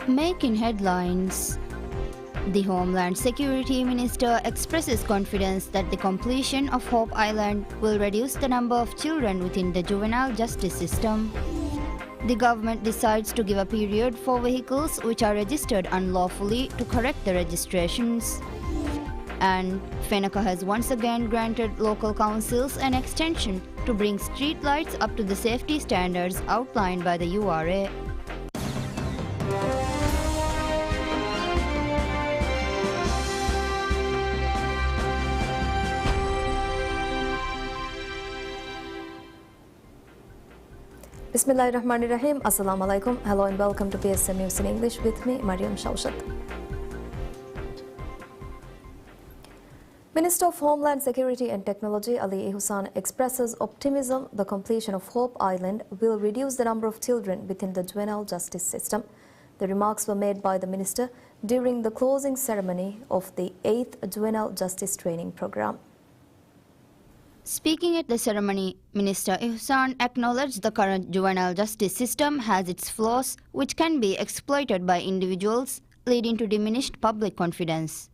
Making headlines. The Homeland Security Minister expresses confidence that the completion of Hope Island will reduce the number of children within the juvenile justice system. The government decides to give a period for vehicles which are registered unlawfully to correct the registrations. And FENA has once again granted local councils an extension to bring street lights up to the safety standards outlined by the URA. Bismillahirrahmanirrahim. Assalamu alaikum. Hello and welcome to PSMNEWS in English with me, Mariam Shaushat. Minister of Homeland Security and Technology Ali Ihsan expresses optimism the completion of Hope Island will reduce the number of children within the juvenile justice system. The remarks were made by the minister during the closing ceremony of the 8th Juvenile Justice Training Program. Speaking at the ceremony, Minister Ihsan acknowledged the current juvenile justice system has its flaws which can be exploited by individuals, leading to diminished public confidence.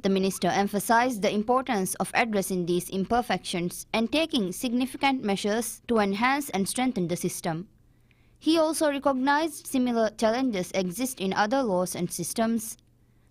The minister emphasized the importance of addressing these imperfections and taking significant measures to enhance and strengthen the system. He also recognized similar challenges exist in other laws and systems,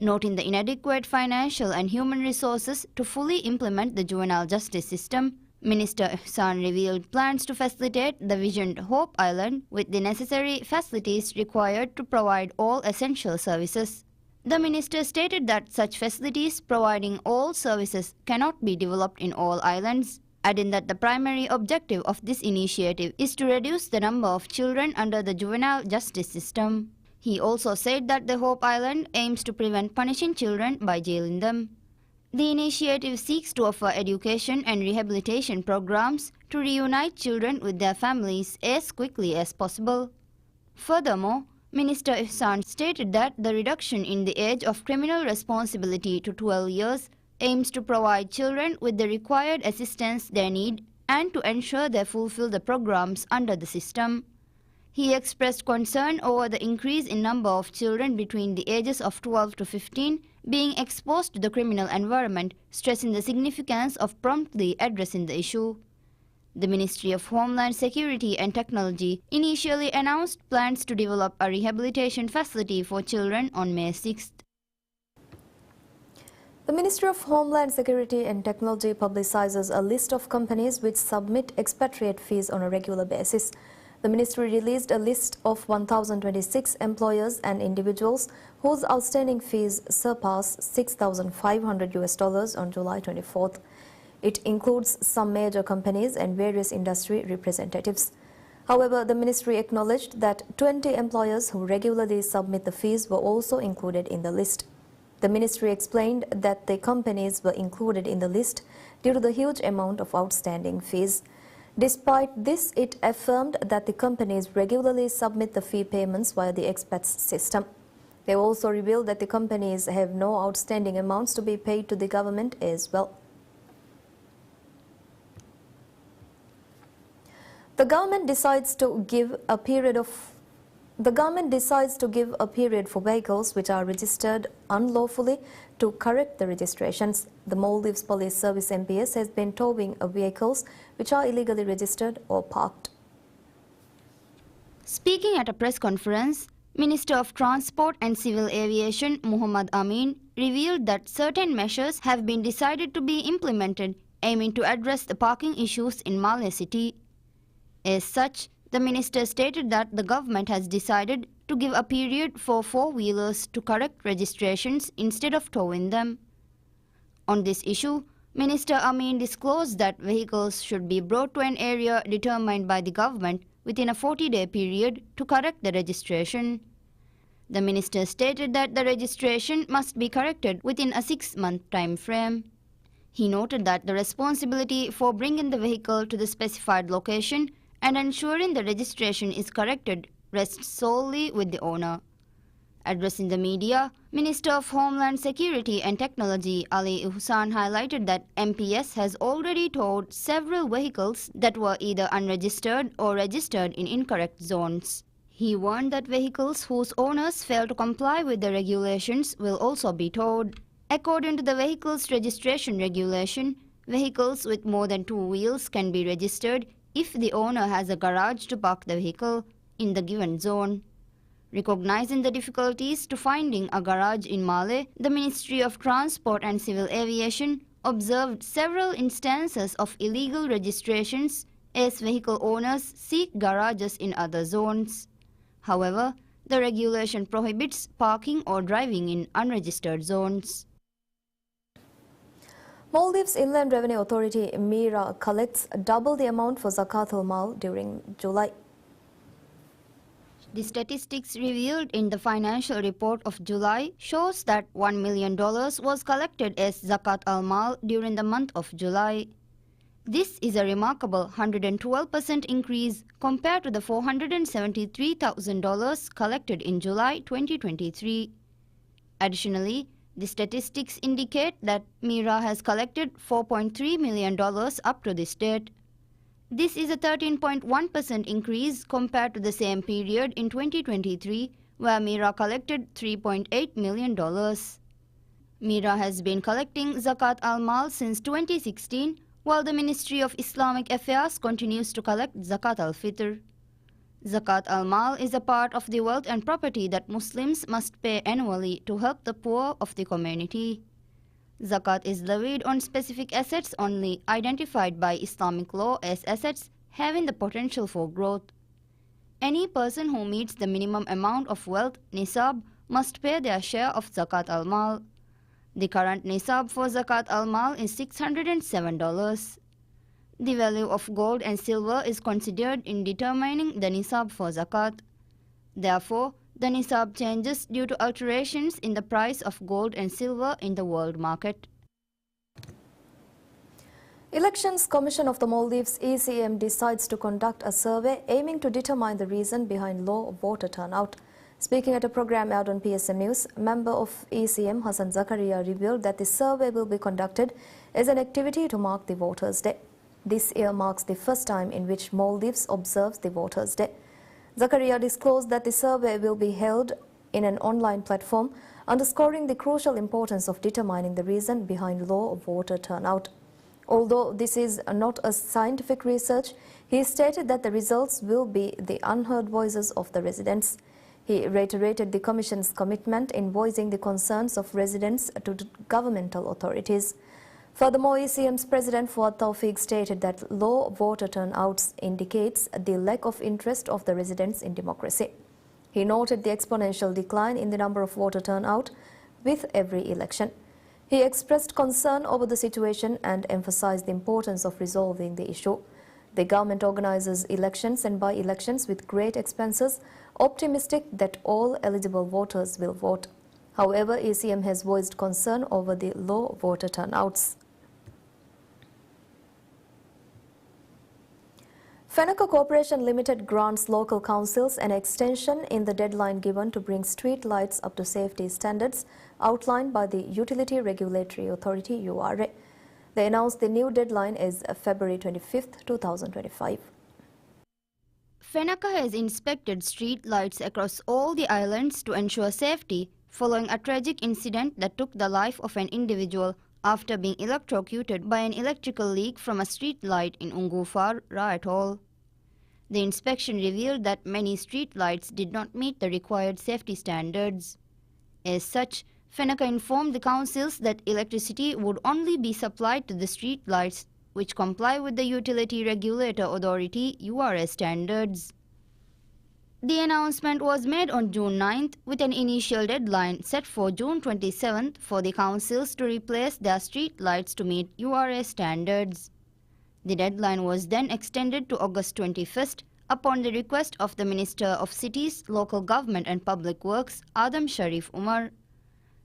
noting the inadequate financial and human resources to fully implement the juvenile justice system. Minister Ihsan revealed plans to facilitate the visioned Hope Island with the necessary facilities required to provide all essential services. The minister stated that such facilities providing all services cannot be developed in all islands, adding that the primary objective of this initiative is to reduce the number of children under the juvenile justice system. He also said that the Hope Island aims to prevent punishing children by jailing them. The initiative seeks to offer education and rehabilitation programs to reunite children with their families as quickly as possible. Furthermore, Minister Ihsan stated that the reduction in the age of criminal responsibility to 12 years aims to provide children with the required assistance they need and to ensure they fulfill the programs under the system. He expressed concern over the increase in number of children between the ages of 12 to 15 being exposed to the criminal environment, stressing the significance of promptly addressing the issue. The Ministry of Homeland Security and Technology initially announced plans to develop a rehabilitation facility for children on May 6th. The Ministry of Homeland Security and Technology publicizes a list of companies which submit expatriate fees on a regular basis. The ministry released a list of 1,026 employers and individuals whose outstanding fees surpass $6,500 on July 24th. It includes some major companies and various industry representatives. However, the ministry acknowledged that 20 employers who regularly submit the fees were also included in the list. The ministry explained that the companies were included in the list due to the huge amount of outstanding fees. Despite this, it affirmed that the companies regularly submit the fee payments via the expats system. They also revealed that the companies have no outstanding amounts to be paid to the government as well. The government decides to give a period for vehicles which are registered unlawfully to correct the registrations. The Maldives Police Service MPS has been towing vehicles which are illegally registered or parked. Speaking at a press conference, Minister of Transport and Civil Aviation Muhammad Amin revealed that certain measures have been decided to be implemented aiming to address the parking issues in Malé City. As such, the minister stated that the government has decided to give a period for four-wheelers to correct registrations instead of towing them. On this issue, Minister Amin disclosed that vehicles should be brought to an area determined by the government within a 40-day period to correct the registration. The minister stated that the registration must be corrected within a 6-month time frame. He noted that the responsibility for bringing the vehicle to the specified location and ensuring the registration is corrected rests solely with the owner. Addressing the media, Minister of Homeland Security and Technology Ali Ihsan highlighted that MPS has already towed several vehicles that were either unregistered or registered in incorrect zones. He warned that vehicles whose owners fail to comply with the regulations will also be towed. According to the Vehicles Registration Regulation, vehicles with more than 2 wheels can be registered if the owner has a garage to park the vehicle in the given zone. Recognizing the difficulties to finding a garage in Male, the Ministry of Transport and Civil Aviation observed several instances of illegal registrations as vehicle owners seek garages in other zones. However, the regulation prohibits parking or driving in unregistered zones. Maldives Inland Revenue Authority MIRA collects double the amount for Zakat al-Mal during July. The statistics revealed in the financial report of July shows that $1 million was collected as Zakat al-Mal during the month of July. This is a remarkable 112% increase compared to the $473,000 collected in July 2023. Additionally, the statistics indicate that MIRA has collected $4.3 million up to this date. This is a 13.1% increase compared to the same period in 2023, where MIRA collected $3.8 million. MIRA has been collecting Zakat al-Mal since 2016, while the Ministry of Islamic Affairs continues to collect Zakat al-Fitr. Zakat al-Mal is a part of the wealth and property that Muslims must pay annually to help the poor of the community. Zakat is levied on specific assets only identified by Islamic law as assets having the potential for growth. Any person who meets the minimum amount of wealth, nisab, must pay their share of Zakat al-Mal. The current nisab for Zakat al-Mal is $607. The value of gold and silver is considered in determining the nisab for zakat. Therefore, the nisab changes due to alterations in the price of gold and silver in the world market. Elections Commission of the Maldives ECM decides to conduct a survey aiming to determine the reason behind low voter turnout. Speaking at a program aired on PSMNEWS, member of ECM Hassan Zakaria revealed that the survey will be conducted as an activity to mark the Voters' Day. This year marks the first time in which Maldives observes the Voters' Day. Zakaria disclosed that the survey will be held in an online platform, underscoring the crucial importance of determining the reason behind low voter turnout. Although this is not a scientific research, he stated that the results will be the unheard voices of the residents. He reiterated the Commission's commitment in voicing the concerns of residents to governmental authorities. Furthermore, ECM's President Fuad Tawfiq stated that low voter turnouts indicates the lack of interest of the residents in democracy. He noted the exponential decline in the number of voter turnout with every election. He expressed concern over the situation and emphasized the importance of resolving the issue. The government organizes elections and by-elections with great expenses, optimistic that all eligible voters will vote. However, ECM has voiced concern over the low voter turnouts. FENA Corporation Limited grants local councils an extension in the deadline given to bring street lights up to safety standards outlined by the Utility Regulatory Authority URA. They announced the new deadline is February 25, 2025. FENA has inspected street lights across all the islands to ensure safety following a tragic incident that took the life of an individual after being electrocuted by an electrical leak from a street light in Ungufar, Ra Atoll. The inspection revealed that many street lights did not meet the required safety standards. As such, FENA informed the councils that electricity would only be supplied to the street lights which comply with the Utility Regulator Authority URS standards. The announcement was made on June 9th with an initial deadline set for June 27th for the councils to replace their street lights to meet URS standards. The deadline was then extended to August 21st upon the request of the Minister of Cities, Local Government and Public Works, Adam Sharif Umar.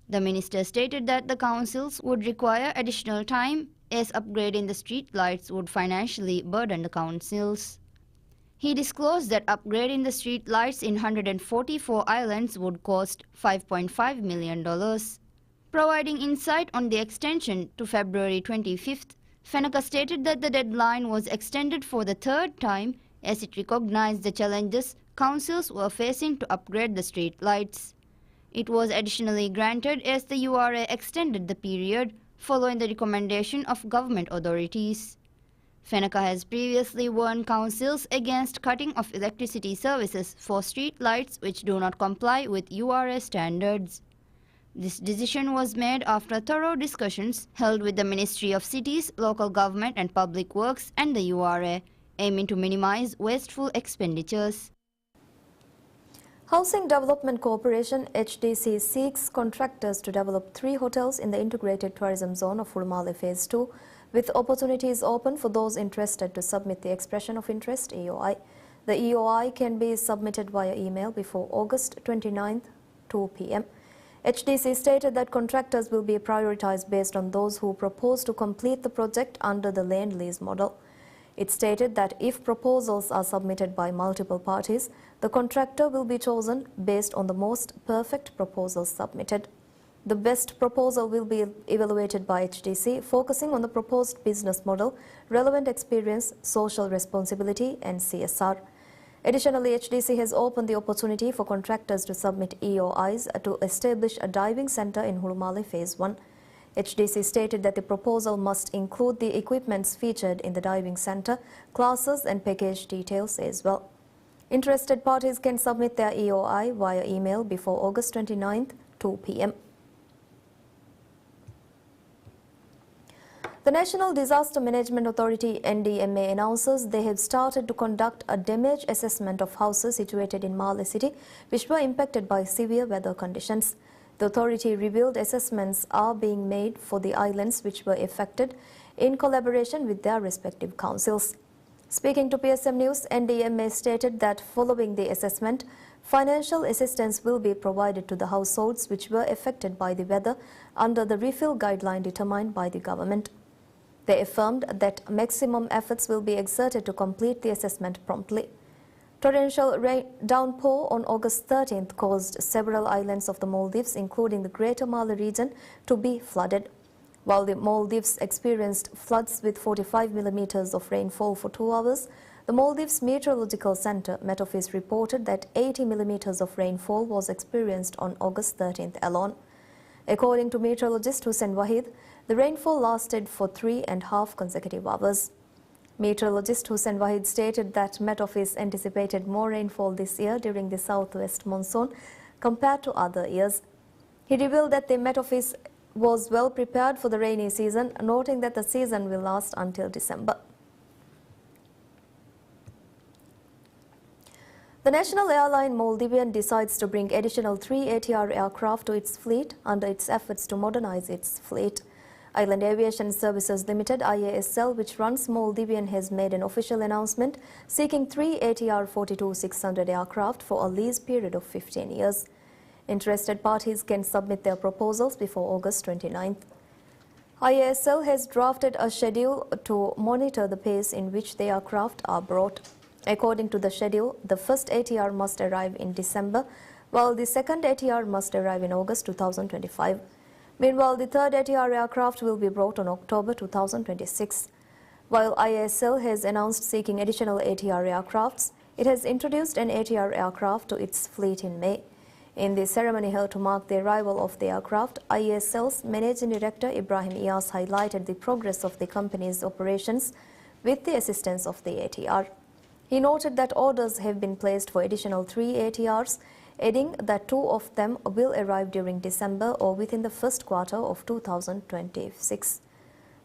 The minister stated that the councils would require additional time as upgrading the street lights would financially burden the councils. He disclosed that upgrading the street lights in 144 islands would cost $5.5 million. Providing insight on the extension to February 25th, FENA stated that the deadline was extended for the third time as it recognized the challenges councils were facing to upgrade the street lights. It was additionally granted as the URA extended the period following the recommendation of government authorities. FENA has previously warned councils against cutting of electricity services for street lights which do not comply with URA standards. This decision was made after thorough discussions held with the Ministry of Cities, Local Government and Public Works and the URA, aiming to minimize wasteful expenditures. Housing Development Corporation HDC seeks contractors to develop 3 hotels in the integrated tourism zone of Hurumale Phase 2, with opportunities open for those interested to submit the expression of interest EOI. The EOI can be submitted via email before August 29th, 2 p.m. HDC stated that contractors will be prioritized based on those who propose to complete the project under the land lease model. It stated that if proposals are submitted by multiple parties, the contractor will be chosen based on the most perfect proposals submitted. The best proposal will be evaluated by HDC, focusing on the proposed business model, relevant experience, social responsibility and CSR. Additionally, HDC has opened the opportunity for contractors to submit EOIs to establish a diving center in Hurumale Phase 1. HDC stated that the proposal must include the equipments featured in the diving center, classes and package details as well. Interested parties can submit their EOI via email before August 29th, 2 p.m. The National Disaster Management Authority NDMA announces they have started to conduct a damage assessment of houses situated in Male City which were impacted by severe weather conditions. The authority revealed assessments are being made for the islands which were affected in collaboration with their respective councils. Speaking to PSMNEWS, NDMA stated that following the assessment, financial assistance will be provided to the households which were affected by the weather under the refill guideline determined by the government. They affirmed that maximum efforts will be exerted to complete the assessment promptly. Torrential downpour on August 13th caused several islands of the Maldives, including the Greater Male region, to be flooded. While the Maldives experienced floods with 45 millimeters of rainfall for 2 hours, the Maldives Meteorological Center Met Office reported that 80 millimeters of rainfall was experienced on August 13th alone. According to meteorologist Hussein Wahid, the rainfall lasted for 3.5 consecutive hours. Meteorologist Hussein Wahid stated that Met Office anticipated more rainfall this year during the southwest monsoon compared to other years. He revealed that the Met Office was well prepared for the rainy season, noting that the season will last until December. The national airline Maldivian decides to bring additional 3 ATR aircraft to its fleet under its efforts to modernize its fleet. Island Aviation Services Limited (IASL), which runs Maldivian, has made an official announcement seeking 3 ATR 42-600 aircraft for a lease period of 15 years. Interested parties can submit their proposals before August 29th. IASL has drafted a schedule to monitor the pace in which the aircraft are brought. According to the schedule, the first ATR must arrive in December, while the second ATR must arrive in August 2025. Meanwhile, the third ATR aircraft will be brought on October 2026. While IASL has announced seeking additional ATR aircrafts, it has introduced an ATR aircraft to its fleet in May. In the ceremony held to mark the arrival of the aircraft, IASL's Managing Director Ibrahim Iyas highlighted the progress of the company's operations with the assistance of the ATR. He noted that orders have been placed for additional 3 ATRs, adding that 2 of them will arrive during December or within the first quarter of 2026.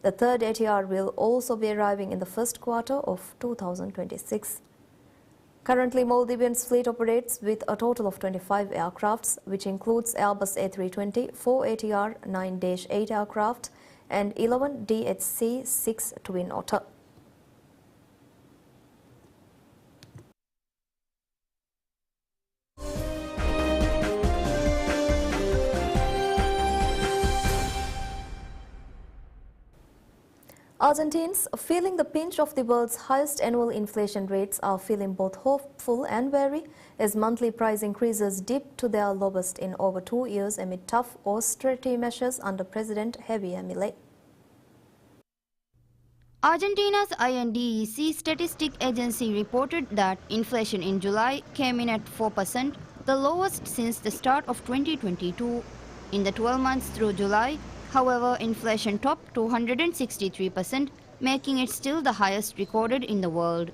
The third ATR will also be arriving in the first quarter of 2026. Currently, Maldivian's fleet operates with a total of 25 aircrafts, which includes Airbus A320, 4 ATR 9-8 aircraft, and 11 DHC-6 Twin Otter. Argentines, feeling the pinch of the world's highest annual inflation rates, are feeling both hopeful and wary as monthly price increases dip to their lowest in over 2 years amid tough austerity measures under President Javier Milei. Argentina's INDEC statistic agency reported that inflation in July came in at 4%, the lowest since the start of 2022. In the 12 months through July, however, inflation topped 263%, making it still the highest recorded in the world.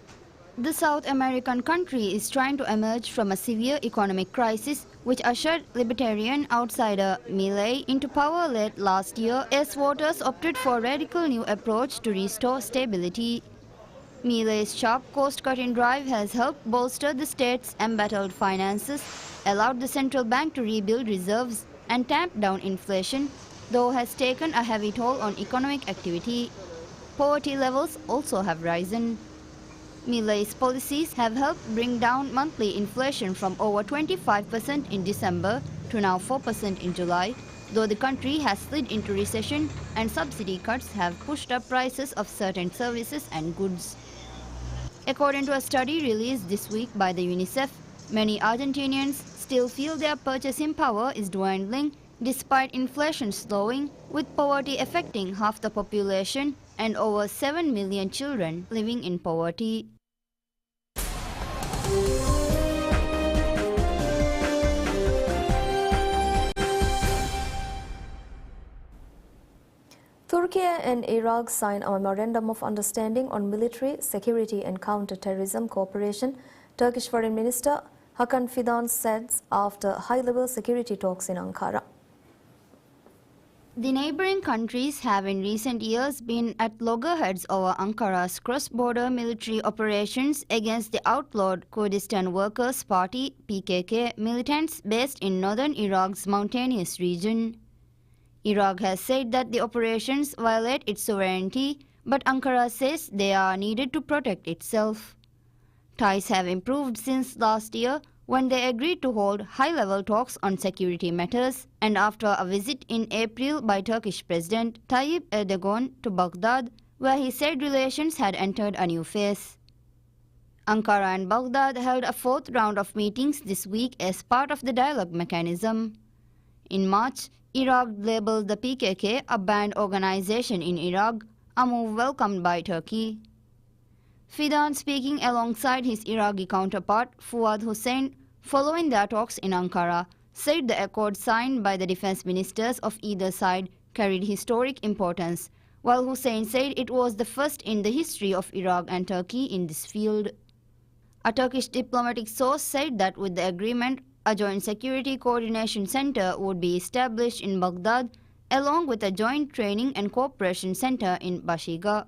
The South American country is trying to emerge from a severe economic crisis which ushered libertarian outsider Milei into power late last year as voters opted for a radical new approach to restore stability. Milei's sharp cost-cutting drive has helped bolster the state's embattled finances, allowed the central bank to rebuild reserves and tamp down inflation, though has taken a heavy toll on economic activity. Poverty levels also have risen. Milei's policies have helped bring down monthly inflation from over 25% in December to now 4% in July, though the country has slid into recession and subsidy cuts have pushed up prices of certain services and goods. According to a study released this week by the UNICEF, many Argentinians still feel their purchasing power is dwindling despite inflation slowing, with poverty affecting half the population and over 7 million children living in poverty. Turkey and Iraq signed a memorandum of understanding on military, security and counter-terrorism cooperation, Turkish Foreign Minister Hakan Fidan said after high-level security talks in Ankara. The neighboring countries have in recent years been at loggerheads over Ankara's cross-border military operations against the outlawed Kurdistan Workers' Party (PKK) militants based in northern Iraq's mountainous region. Iraq has said that the operations violate its sovereignty, but Ankara says they are needed to protect itself. Ties have improved since last year when they agreed to hold high-level talks on security matters and after a visit in April by Turkish President Tayyip Erdogan to Baghdad, where he said relations had entered a new phase. Ankara and Baghdad held a fourth round of meetings this week as part of the dialogue mechanism. In March, Iraq labeled the PKK a banned organization in Iraq, a move welcomed by Turkey. Fidan, speaking alongside his Iraqi counterpart Fuad Hussein following their talks in Ankara, said the accord signed by the defense ministers of either side carried historic importance, while Hussein said it was the first in the history of Iraq and Turkey in this field. A Turkish diplomatic source said that with the agreement, a joint security coordination center would be established in Baghdad, along with a joint training and cooperation center in Bashiga.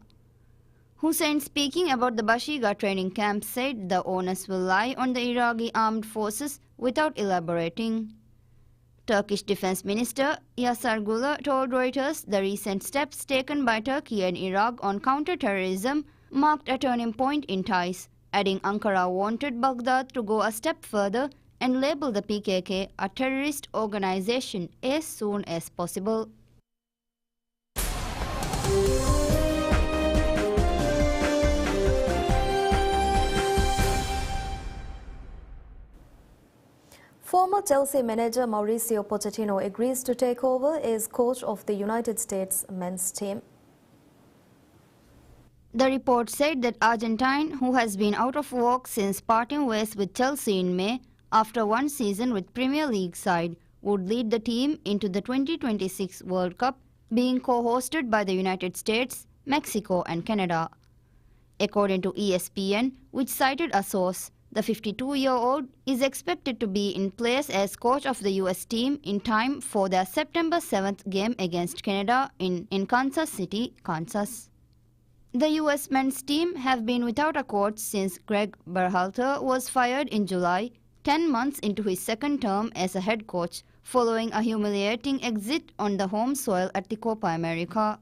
Hussein, speaking about the Bashiga training camp, said the onus will lie on the Iraqi armed forces without elaborating. Turkish Defense Minister Yasar Gula told Reuters the recent steps taken by Turkey and Iraq on counter-terrorism marked a turning point in ties, adding Ankara wanted Baghdad to go a step further and label the PKK a terrorist organization as soon as possible. Former Chelsea manager Mauricio Patino agrees to take over as coach of the United States men's team. The report said that Argentine, who has been out of work since parting ways with Chelsea in May after one season with Premier League side, would lead the team into the 2026 World Cup, being co-hosted by the United States, Mexico and Canada. According to ESPN, which cited a source, the 52-year-old is expected to be in place as coach of the US team in time for their September 7th game against Canada in Kansas City, Kansas. The US men's team have been without a coach since Greg Berhalter was fired in July, 10 months into his second term as a head coach, following a humiliating exit on the home soil at the Copa America.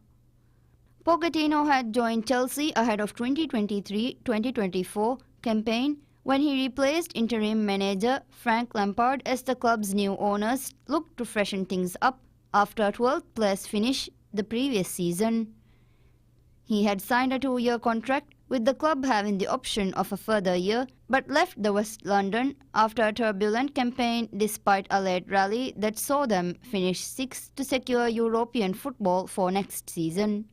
Pochettino had joined Chelsea ahead of 2023-2024 campaign when he replaced interim manager Frank Lampard as the club's new owners looked to freshen things up after a 12th place finish the previous season. He had signed a 2-year contract, with the club having the option of a further year, but left the West London after a turbulent campaign despite a late rally that saw them finish 6th to secure European football for next season.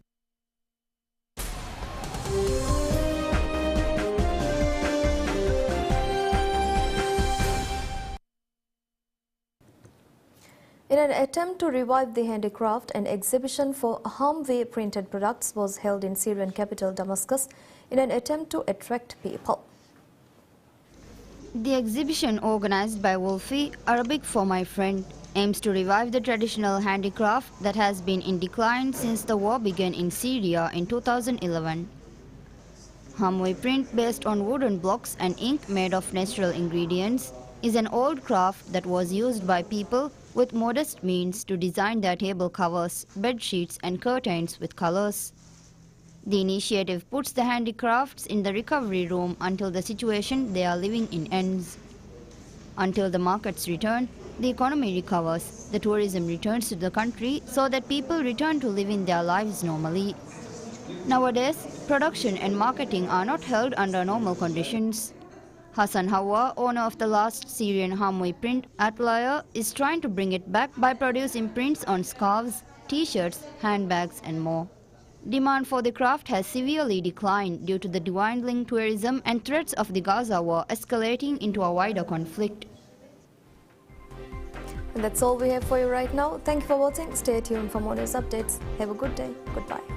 In an attempt to revive the handicraft, an exhibition for Hamwe printed products was held in Syrian capital Damascus in an attempt to attract people. The exhibition, organized by Wolfi, Arabic for my friend, aims to revive the traditional handicraft that has been in decline since the war began in Syria in 2011. Hamwe print, based on wooden blocks and ink made of natural ingredients, is an old craft that was used by people with modest means to design their table covers, bed sheets and curtains with colors. The initiative puts the handicrafts in the recovery room until the situation they are living in ends. Until the markets return, the economy recovers, the tourism returns to the country so that people return to living their lives normally. Nowadays, production and marketing are not held under normal conditions. Hassan Hawa, owner of the last Syrian Hamwe print atelier, is trying to bring it back by producing prints on scarves, t-shirts, handbags and more. Demand for the craft has severely declined due to the dwindling tourism and threats of the Gaza war escalating into a wider conflict. And that's all we have for you right now. Thank you for watching. Stay tuned for more news updates. Have a good day. Goodbye.